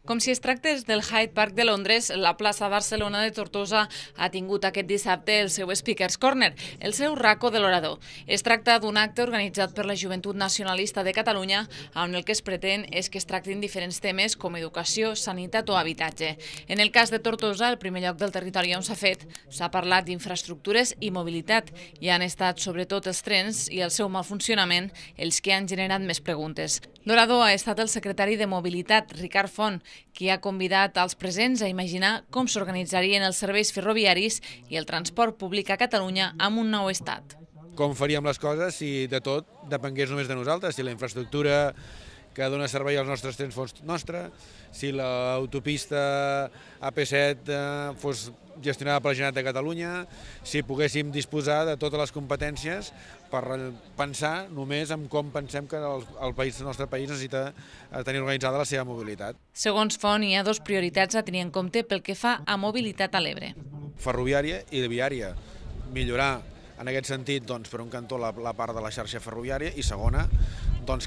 Com si es tractés del Hyde Park de Londres, la plaça Barcelona de Tortosa ha tingut aquest dissabte el seu Speaker's Corner, el seu racó de l'orador. Es tracta d'un acte organitzat per la Joventut Nacionalista de Catalunya, amb el que es pretén és que es tractin diferents temes com educació, sanitat o habitatge. En el cas de Tortosa, el primer lloc del territori on s'ha fet, s'ha parlat d'infraestructures i mobilitat, i han estat sobretot els trens i el seu mal funcionament els que han generat més preguntes. L'orador ha estat el secretari de Mobilitat, Ricard Font, qui ha convidat als presents a imaginar com s'organitzarien els serveis ferroviaris i el transport públic a Catalunya amb un nou estat. Com faríem les coses si de tot depengués només de nosaltres, si la infraestructura que dona servei als nostres trens fos nostra, si l'autopista AP7 fos gestionada per la Generalitat de Catalunya, si poguéssim disposar de totes les competències per pensar només en com pensem que el nostre país necessita tenir organitzada la seva mobilitat. Segons Font, hi ha dues prioritats a tenir en compte pel que fa a mobilitat a l'Ebre. Ferroviària i viària. Millorar en aquest sentit, per un cantó, la part de la xarxa ferroviària i segona,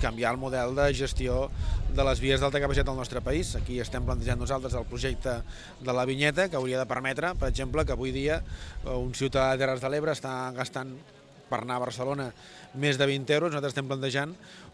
canviar el model de gestió de les vies d'alta capacitat del nostre país. Aquí estem plantejant nosaltres el projecte de la vinyeta que hauria de permetre, per exemple, que avui dia un ciutadà de Terres de l'Ebre està gastant per anar a Barcelona més de 20 euros. Nosaltres estem plantejant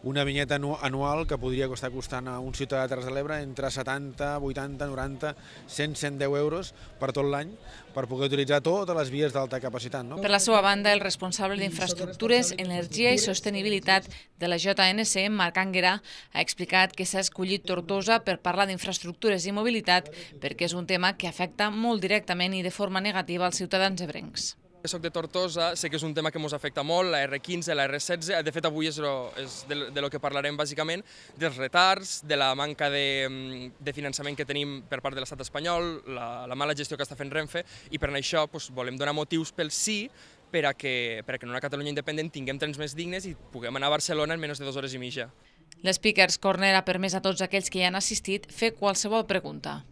una vinyeta anual que podria costant a un ciutadà de Terres de l'Ebre entre 70, 80, 90, 100, 110 euros per tot l'any per poder utilitzar totes les vies d'alta capacitat. Per la seva banda, el responsable d'Infraestructures, Energia i Sostenibilitat de la JNC, Marc Anguera, ha explicat que s'ha escollit Tortosa per parlar d'infraestructures i mobilitat perquè és un tema que afecta molt directament i de forma negativa als ciutadans ebrencs. Soc de Tortosa, sé que és un tema que ens afecta molt, la R15, la R16, de fet avui és de lo que parlarem bàsicament, dels retards, de la manca de finançament que tenim per part de l'estat espanyol, la mala gestió que està fent Renfe, i per això volem donar motius pel sí per a que en una Catalunya independent tinguem trens més dignes i puguem anar a Barcelona en menys de 2 hores i mitja. L'Speaker's Corner ha permès a tots aquells que hi han assistit fer qualsevol pregunta.